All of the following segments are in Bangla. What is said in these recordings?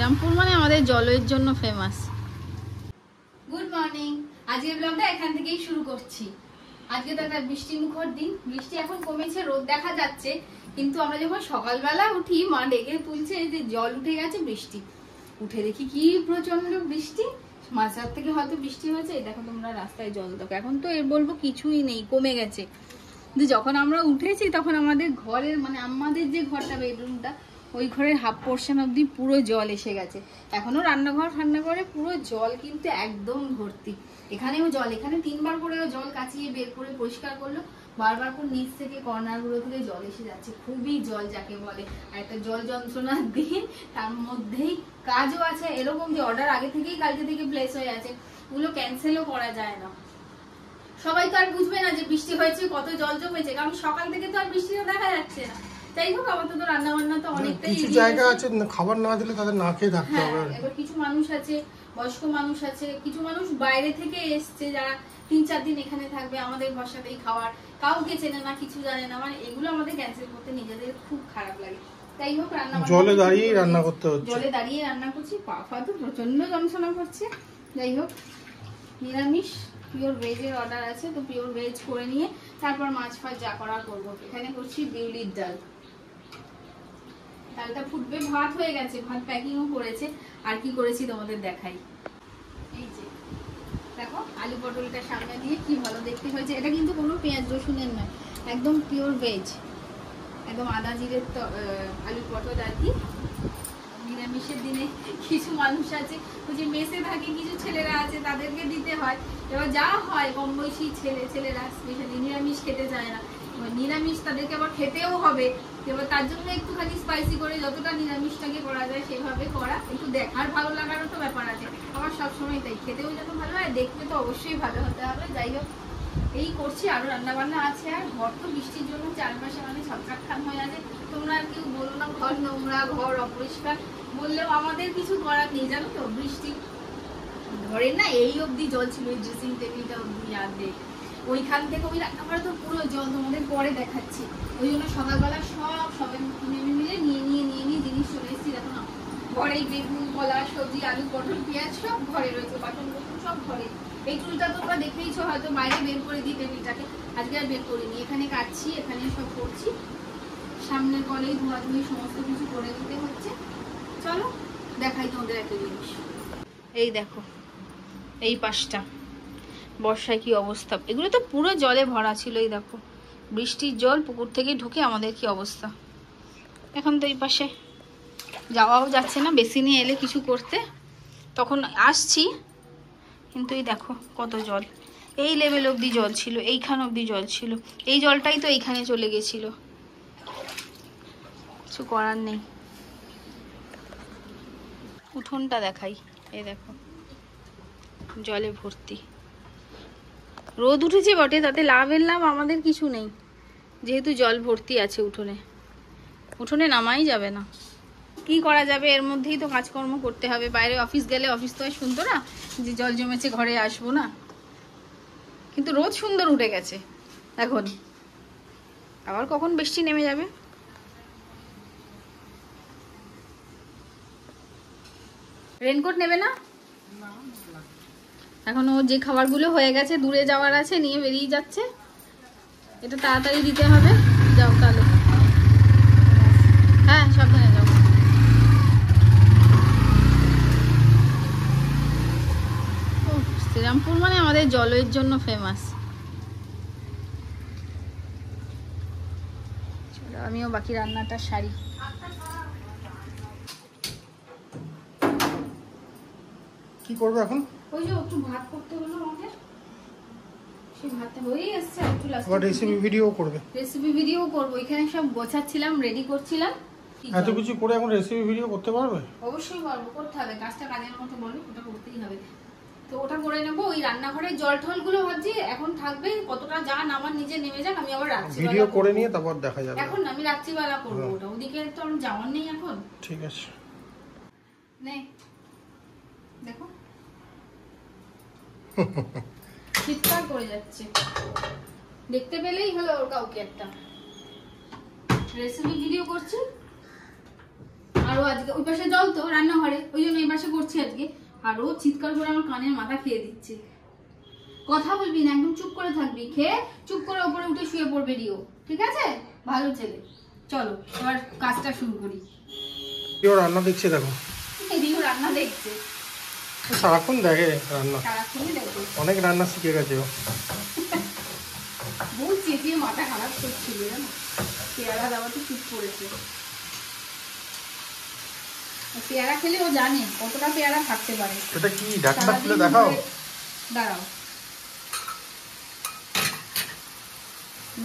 শ্রীরামপুর মানে আমাদের জলের জন্য ফেমাস। গুড মর্নিং, আজকের ব্লগটা এখান থেকেই শুরু করছি। আজকে তো একটা বৃষ্টি মুখর দিন, বৃষ্টি এখন কমেছে, রোদ দেখা যাচ্ছে, কিন্তু আমরা যখন সকালবেলা উঠি মা ডেকে তুলছে যে জল উঠে গেছে, বৃষ্টি উঠে দেখি কি প্রচন্ড বৃষ্টি, মাঝরাত থেকে হয়তো বৃষ্টি হয়েছে। এই দেখো তোমরা রাস্তায় জল দেখো, এখন তো এর বলবো কিছুই নেই, কমে গেছে। কিন্তু যখন আমরা উঠেছি তখন আমাদের ঘরের মানে আমাদের যে ঘরটা বেডরুমটা, ওই ঘরের হাফ পোর্শন অব্দি পুরো জল এসে গেছে। এখনো রান্নাঘরে পুরো জল কিন্তু একদম ভর্তি। এখানেও জল, এখানে 3 বার করে জল কাচিয়ে বের করে পরিষ্কার করলো, বারবার করে নিচ থেকে কর্নার গুলো থেকে জল এসে যাচ্ছে, খুবই জল যাকে বলে। আর একটা জল যন্ত্রণার দিন, তার মধ্যেই কাজও আছে এরকম যে অর্ডার আগে থেকেই কালকে থেকে প্লেস হয়ে আছে, ওগুলো ক্যান্সেলও করা যায় না। সবাই তো আর বুঝবে না যে বৃষ্টি হয়েছে, কত জল জমেছে, কারণ সকাল থেকে তো আর বৃষ্টিটা দেখা যাচ্ছে না। যাই হোক, আপাতত রান্না বান্না তো অনেকটাই, কিছু জায়গা আছে খাবার না দিলে তাদের না খেয়ে থাকতে হবে। এবার কিছু মানুষ আছে, বয়স্ক মানুষ আছে, কিছু মানুষ বাইরে থেকে এসছে যারা 3-4 দিন এখানে থাকবে, আমাদের বাসাতেই খাওয়ার, কাউকে চেনে না, কিছু জানে না, মানে এগুলো আমাদের ক্যান্সেল করতে নিজেদের খুব খারাপ লাগে। তাই হোক, রান্না জলে দাঁড়িয়ে রান্না করতে হচ্ছে, জলে দাঁড়িয়ে রান্না করছি, পা তো প্রচন্ড যন্ত্রণা করছে। যাই হোক, নিরামিষ পিওর ভেজের অর্ডার আছে, তো পিওর ভেজ করে নিয়ে তারপর মাছ ফাছ যা করার করবো। এখানে করছি বিউলির ডাল, ডালটা ফুটবে, ভাত হয়ে গেছে, ভাত প্যাকিংও করেছে। আর কি করেছি তোমাদের দেখাই, এই যে দেখো আলু পটলটা সামনে দিয়ে কি ভালো দেখতে হয়েছে। এটা কিন্তু কোনো পেঁয়াজ রসুনের নয়, একদম পিওর ভেজ, একদম আদা জিরের আলু পটল আর কি। নিরামিষের দিনে কিছু মানুষ আছে, ওই যে মেসে থাকে কিছু ছেলেরা আছে, তাদেরকে দিতে হয়। এবার যা হয় কম বয়সী ছেলেরা স্পেশালি নিরামিষ খেতে চায় না, নিরামিষ তাদেরকে আবার খেতেও হবে। এবার তার জন্য একটুখানি স্পাইসি করে যতটা নিরামিষটাকে করা যায় সেভাবে করা, একটু দেখার ভালো লাগারও তো ব্যাপার আছে। আমার সবসময় তাই, খেতেও যত ভালো হয়, দেখতে তো অবশ্যই ভালো হতে হবে। যাই হোক, এই করছি, আরো রান্না বান্না আছে। আর ঘর তো বৃষ্টির জন্য 4 মাসে মানে ছটকাট খান হয়ে আছে। তোমরা আর কেউ বলো না ঘর নোংরা, ঘর অপরিষ্কার, বললেও আমাদের কিছু করার নেই, জানো তো। বৃষ্টি ঘরে না এই অবধি জল ছিল, এই ড্রেসিং টেবিলটা অবধি আগে, ওইখান থেকে ওই রান্নাঘরে তো পুরো জল, তোমাদের পরে দেখাচ্ছি। ওই জন্য সকালবেলা সবাই মিলে নিয়ে জিনিস চলে এসেছি। দেখো না, ঘরে বেগুন, কলা, সবজি, আলু, পটল, পেঁয়াজ সব ঘরে রয়েছে, বাসন কোসন সব ঘরে। এই চুলটা তোমরা দেখেইছো হয়তো, বাইরে বের করে দিই টেবিলটাকে, আজকে আর বের করিনি। এখানে কাটছি, এখানে সব করছি, সামনের কলেই ধোয়াধুয়ি সমস্ত কিছু করে দিতে হচ্ছে। চলো দেখাই তোমাদের একটা জিনিস। এই দেখো এই পাশটা, বর্ষায় কি অবস্থা, এগুলো তো পুরো জলে ভরা ছিল। এই দেখো বৃষ্টির জল পুকুর থেকে ঢুকে আমাদের কি অবস্থা। এখন তো এই পাশে যাওয়াও যাচ্ছে না, বেসিনে এলে কিছু করতে, তখন আসছি, কিন্তু এই দেখো কত জল, এই লেভেল অবধি জল ছিল, এইখান অবধি জল ছিল, এই জলটাই তো এইখানে চলে গেছিল, কিছু করার নেই। উঠোনটা দেখাই, এই দেখো জলে ভর্তি। রোদ উঠেছে বটে, তাতে লাভের লাভ আমাদের কিছু নেই, যেহেতু জল ভর্তি আছে উঠোনে নামাই যাবে না। কি করা যাবে, এর মধ্যেই তো কাজকর্ম করতে হবে। বাইরে অফিস গেলে অফিস তো আর শুনতো না যে জল জমেছে ঘরে আসবো না। কিন্তু রোদ সুন্দর উঠে গেছে এখন, আবার কখন বৃষ্টি নেমে যাবে। রেনকোট নেবে না এখন, ও যে খাবারগুলো হয়ে গেছে, দূরে যাওয়ার আছে, নিয়ে বেরিয়ে যাচ্ছে। এটা তাড়াতাড়ি দিতে হবে। যাও তাহলে, হ্যাঁ সাবধানে যাও। শ্রীরামপুর মানে আমাদের জলের জন্য ফেমাস। চলো আমিও বাকি রান্নাটা সারি। কি করবে এখন? ওই যে একটু ভাত করতে হলো আমাদের, সেই ভাতটা হয়েই এসছে। একটু লাস্টে রেসিপি ভিডিও করবে, রেসিপি ভিডিও করব। এখানে সব গোছাচ্ছিলাম, রেডি করছিলাম। এত কিছু করে এখন রেসিপি ভিডিও করতে পারবে? অবশ্যই পারবো, করতে হবে, কাজটা কাজের মতো বলো, ওটা করতেই হবে। তো ওটা করে নেবো। ওই রান্নাঘরের জল ঠল গুলো ভাবছি এখন থাকবে, কতটা যা নামার নিজে নেমে যাক, আমি আবার রাত্রি ভিডিও করে নিয়ে তারপর দেখা যাবে। এখন আমি রাত্রিবেলা করবো ওটা, ওদিকে তো আমি যাওয়ার নেই এখন। ঠিক আছে, নে দেখো চিৎকার করে যাচ্ছে, দেখতে পেলেই হলো ওর কাউকে একটা। রেসিপি ভিডিও করছি আর আরো আজকে ওই পাশে জল তো রান্নাঘরে, ওই জন্য এই পাশে করছি আজকে। আর ও চিৎকার করে আমার কানের মাথা খেয়ে দিচ্ছে। কথা বলবি না, একদম চুপ করে থাকবি, খেয়ে চুপ করে উপরে উঠে শুয়ে পড়বে রিও, ঠিক আছে? ভালো ছেলে। চলো এবার কাজটা শুরু করি। রিও রান্না দেখছে, দেখো রিও রান্না দেখছে, সারাক্ষণ দেখে রান্না, সারাক্ষণই দেখবে। অনেক রান্না শিখে গেছে ও। বহু চেঁচিয়ে মাথা খারাপ করছিল জানো, পেয়ারা দেওয়াতে চুপ করেছে। পেয়ারা খেলে ও জানে কতটা পেয়ারা থাকতে পারে। এটা কি ঢাকনা খুলে দেখাও। দাঁড়াও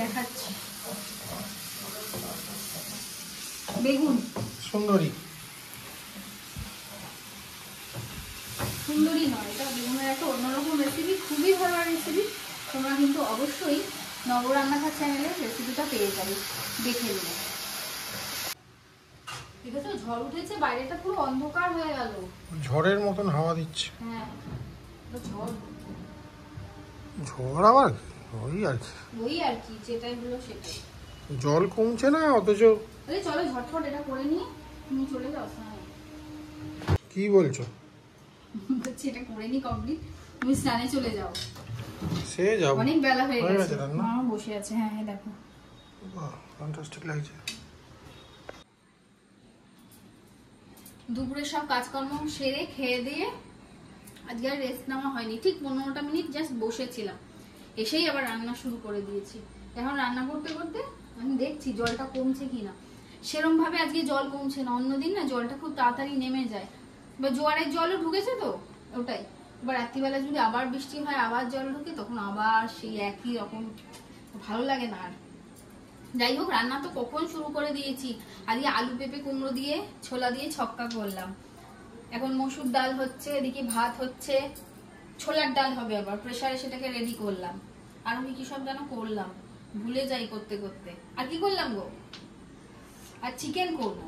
দেখাচ্ছি। বেগুন সুন্দরী, সুন্দরী নয়, এটা বেগুনের একটা অন্যরকম রেসিপি, খুবই ভালো রেসিপি। তোমরা কিন্তু অবশ্যই নবরান্নাঘর চ্যানেলের রেসিপিটা পেয়ে যাবে, দেখে নেবে। এটা তো ঝড় উঠেছে, বাইরেটা পুরো অন্ধকার হয়ে গেল। ঝড়ের মতন হাওয়া দিচ্ছে। হ্যাঁ ঝড়, ঝড় আবার ওই আর কি, ওই আর কি যেটাই হলো সেটাই। জল কমছে না অথচ। আরে চলো ঝটফট এটা করে নিয়ে তুমি চলে যাও স্নানে। কি বলছো? বলছি এটা করে নি কমপ্লিট, তুমি স্নানে চলে যাও। সে যাও, অনেক বেলা হয়ে গেছে। রান্না মা বসে আছে। হ্যাঁ হ্যাঁ দেখো, বাহ ফ্যান্টাস্টিক লাগছে। দুপুরে সব কাজকর্ম সেরে খেয়ে দিয়ে আজকে আর রেস্ট নেওয়া হয়নি, ঠিক 15টা মিনিট জাস্ট বসেছিলাম, এসেই আবার রান্না শুরু করে দিয়েছি। এখন রান্না করতে করতে আমি দেখছি জলটা কমছে কিনা। সেরম ভাবে আজকে জল কমছে না, অন্যদিন না জলটা খুব তাড়াতাড়ি নেমে যায়, বা জোয়ারের জলও ঢুকেছে তো ওটাই। এবার রাত্রিবেলা যদি আবার বৃষ্টি হয়, আবার জল ঢুকে, তখন আবার সেই একই রকম, ভালো লাগে না আর। যাই হোক, রান্না তো কখন শুরু করে দিয়েছি। আজকে আলু পেঁপে কুমড়ো দিয়ে ছোলা দিয়ে ছক্কা করলাম। এখন মসুর ডাল হচ্ছে, এদিকে ভাত হচ্ছে, ছোলার ডাল হবে আবার, প্রেসারে সেটাকে রেডি করলাম। আর আমি কি সব যেন করলাম, ভুলে যাই করতে করতে। আর কি করলাম গো? আর চিকেন করবো।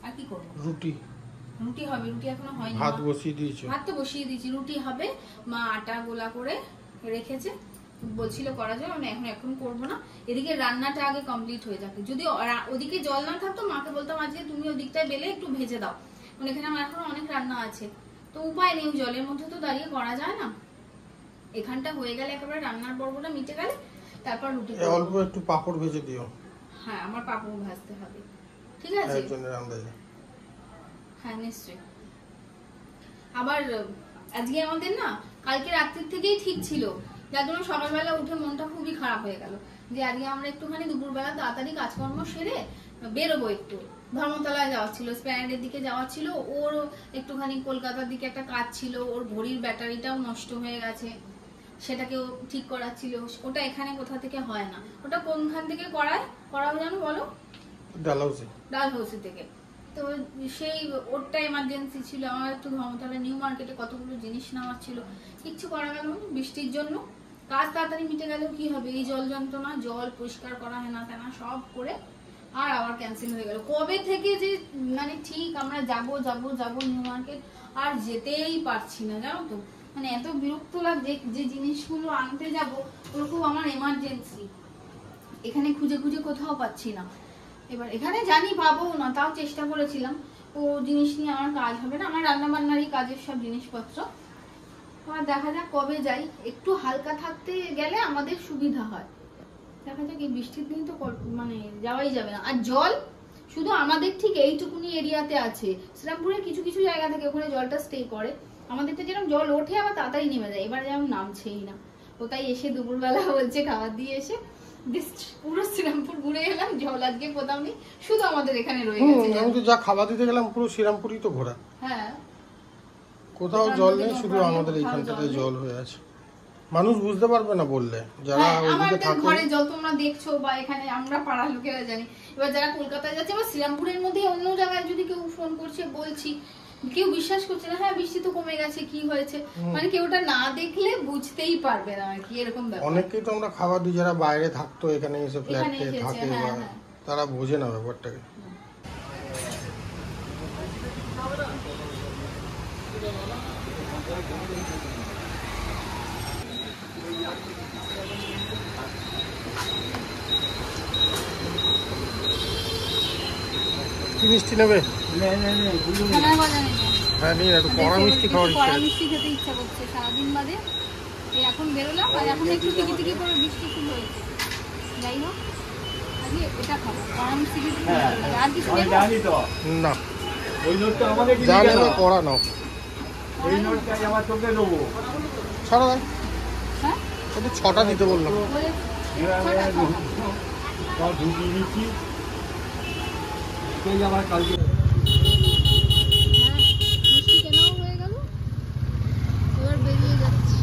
আর কি করবো? রুটি, রুটি হবে। রুটি এখনো হয়নি, ভাত বসিয়ে দিয়েছো? ভাত তো বসিয়ে দিয়েছি, রুটি হবে। মা আটা গোলা করে রেখেছে, বলছিল করা যায়, মানে এখন করবো না। এদিকে রান্নাটা আগে কমপ্লিট হয়ে যাবে। যদি ওদিকে জল না থাকতো মাকে বলতাম আজকে তুমি ওদিকটায় বেলে একটু ভেজে দাও, মানে এখানে আমার এখন অনেক রান্না আছে, তো উপায় নেই, জলের মধ্যে তো দাঁড়িয়ে করা যায় না। এখানটা হয়ে গেলে একেবারে রান্নার পর্বটা মিটে গেলে তারপর রুটি অল্প একটু পাপড় ভেজে দিও। হ্যাঁ আমার পাপড় ভাজতে হবে, ঠিক আছে? একজনের আন্দাজে। হ্যাঁ নিশ্চয়ই। আবার আজকে আমাদের না কালকে রাত্রির থেকেই ঠিক ছিল, যার জন্য সকালবেলা উঠে মনটা খুবই খারাপ হয়ে গেল, যে আজকে আমরা একটুখানি দুপুরবেলা তাড়াতাড়ি কাজকর্ম সেরে বেরোবো। একটু ধর্মতলায় যাওয়া ছিল, স্প্ল্যানেডের দিকে যাওয়া ছিল, ওর একটুখানি কলকাতার দিকে একটা কাজ ছিল, ওর ঘড়ির ব্যাটারিটাও নষ্ট হয়ে গেছে, সেটাকেও ঠিক করাচ্ছিল। ওটা এখানে কোথা থেকে হয় না, ওটা কোনখান থেকে করাও জানো বলো? ডালহাউসি থেকে। তো সেই ওরটা এমার্জেন্সি ছিল, আমার একটু ধর্মতলা নিউ মার্কেটে কতগুলো জিনিস নেওয়ার ছিল, কিচ্ছু করা গেল না বৃষ্টির জন্য। কাজ তাড়াতাড়ি মিটে গেলেও কি হবে, এই জল যন্ত্রণা, জল পরিষ্কার করা হয় না তেনা সব করে আর আবার ক্যান্সেল হয়ে গেল। কবে থেকে যে মানে ঠিক আমরা যাবো নিউ মার্কেট, আর যেতেই পারছি না জানো তো, মানে এত বিরক্ত লাগছে। যে জিনিসগুলো আনতে যাবো ওগুলো খুব আমার এমার্জেন্সি, এখানে খুঁজে খুঁজে কোথাও পাচ্ছি না। এবার এখানে জানি পাবো না, তাও চেষ্টা করেছিলাম। ও জিনিস নিয়ে আমার কাজ হবে না, আমার রান্না বান্নারই কাজের সব জিনিসপত্র। আর দেখা যাক কবে যাই, একটু হালকা থাকতে গেলে আমাদের সুবিধা হয়। দেখা যাক, এই বৃষ্টির দিন তো মানে যাওয়াই যাবে না। আর জল শুধু আমাদের ঠিক এইটুকুনি এরিয়াতে আছে, শ্রীরামপুরের কিছু কিছু জায়গা থেকে ওখানে জলটা স্টে করে, আমাদেরটা যেরকম জল ওঠে আবার তাড়াতাড়ি নেমে যায়, এবার যেমন নামছেই না। ও তাই এসে দুপুরবেলা বলছে খাবার দিয়ে এসে পুরো শ্রীরামপুর ঘুরে এলাম, জল আজকে কোথাও নেই, শুধু আমাদের এখানে রয়ে গেছে। আমি তো যা খাবার দিতে গেলাম পুরো শ্রীরামপুরই তো ঘোরা। হ্যাঁ কোথাও জল নেই, শুধু আমাদের এইখানটাতে জল হয়ে আছে। মানুষ বুঝতে পারবে না বললে, যারা ওইদিকে থাকে। ঘরে জল তোমরা দেখছো বা এখানে আমরা পাড়ার লোকেরা জানি, এবার যারা কলকাতায় যাচ্ছে বা শ্রীরামপুরের মধ্যে অন্য জায়গায় যদি কেউ ফোন করছে বলছি, কেউ বিশ্বাস করছে না, হ্যাঁ বৃষ্টি তো কমে গেছে কি হয়েছে, মানে কেউটা না দেখলে বুঝতেই পারবে না আর কি, এরকম ব্যাপার। অনেকেই তো আমরা খাবার দিই যারা বাইরে থাকতো, এখানে এসে ফ্ল্যাটে থাকে, তারা বোঝে না ব্যাপারটাকে। কি মিষ্টি নেবে? ছানার গজা নেবো। হ্যাঁ নিন, একটু কড়া মিষ্টি খাওয়ার ইচ্ছা কড়া আছে। মিষ্টি খেতে ইচ্ছা করছে সারাদিন বাদে। এই এখন বেরোলাম আর এখন একটু টিকি টিকি করে বৃষ্টি শুরু হয়েছে। যাই হোক আগে এটা খাবো, কড়া মিষ্টি খেতে খুব ভালো লাগে। আর কিছু নেবো? না, ওই নোটটা আমাকে যা নেবে কড়া নাও। এই নোটটাই আমার চোখে দেবো। ছাড়া দেয়, হ্যাঁ একটু 6টা দিতে বললাম। বলে ছটা খাবো। সব ঢুকিয়ে দিচ্ছি। সেই আমার কালকে হ্যাঁ মিষ্টি কেনাও হয়ে গেল, এবার বেরিয়ে যাচ্ছি।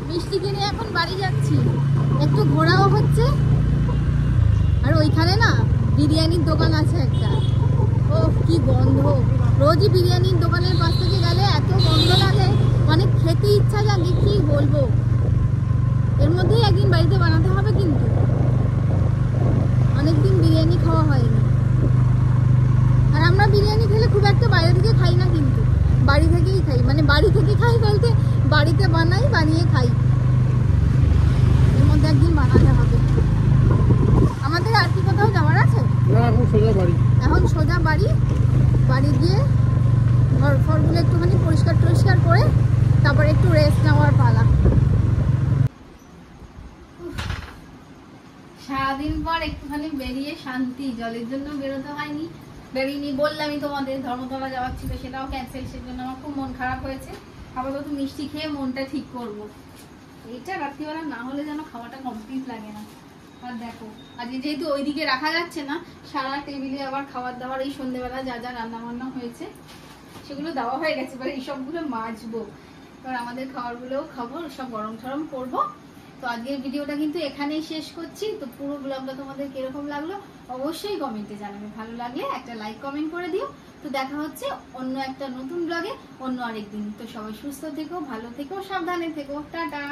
মিষ্টি কিনে এখন বাড়ি যাচ্ছি, একটু ঘোরাও হচ্ছে। আর ওইখানে না বিরিয়ানির দোকান আছে একটা, ও কি গন্ধ! রোজই বিরিয়ানির দোকানের পাশ থেকে গেলে এত গন্ধ লাগে, মানে খেতে ইচ্ছা জাগে, কি বলবো। এর মধ্যেই একদিন বাড়িতে বানাতে হবে, কিন্তু অনেকদিন বিরিয়ানি খাওয়া হয়নি। আর আমরা বিরিয়ানি খেলে খুব একটা বাইরে থেকে খাই না, কিন্তু বাড়ি থেকেই খাই। মানে বাড়ি থেকে খাই বলতে বাড়িতে বানাই, বানিয়ে খাই। এর মধ্যে একদিন বানাতে হবে। আমাদের আর কি কোথাও যাওয়ার আছে? না, এখন সোজা বাড়ি। এখন সোজা বাড়ি, বাড়ি গিয়ে ঘর ফরগুলো একটুখানি পরিষ্কার টরিষ্কার করে তারপর একটু রেস্ট নেওয়ার পালা। সারাদিন পর একটুখানি বেরিয়ে শান্তি। জলের জন্য বেরোতে হয়নি, বেরিয়ে বললামই তোমাদের ধর্মতলা যাওয়ার ছিল, সেটাও ক্যান্সেল। সেজন্য আমার খুব মন খারাপ হয়েছে। আপাতত মিষ্টি খেয়ে মনটা ঠিক করবো। এটা রাত্রিবেলা না হলে যেন খাওয়াটা কমপ্লিট লাগে না। আর দেখো আজকে যেহেতু ওইদিকে রাখা যাচ্ছে না, সারা টেবিলে আবার খাবার দাবার এই সন্ধ্যেবেলা যা যা রান্না বান্না হয়েছে সেগুলো দেওয়া হয়ে গেছে। এবার এইসবগুলো মাজবো, এবার আমাদের খাবারগুলোও খাবো, সব গরম টরম করবো। তো আজকের ভিডিওটা কিন্তু এখানেই শেষ করছি। তো পুরো ব্লগটা তোমাদের কিরকম লাগলো অবশ্যই কমেন্টে জানাবে। ভালো লাগলে একটা লাইক কমেন্ট করে দিও। তো দেখা হচ্ছে অন্য একটা নতুন ব্লগে অন্য আরেকদিন। তো সবাই সুস্থ থেকো, ভালো থেকো, সাবধানে থেকো। টাটা।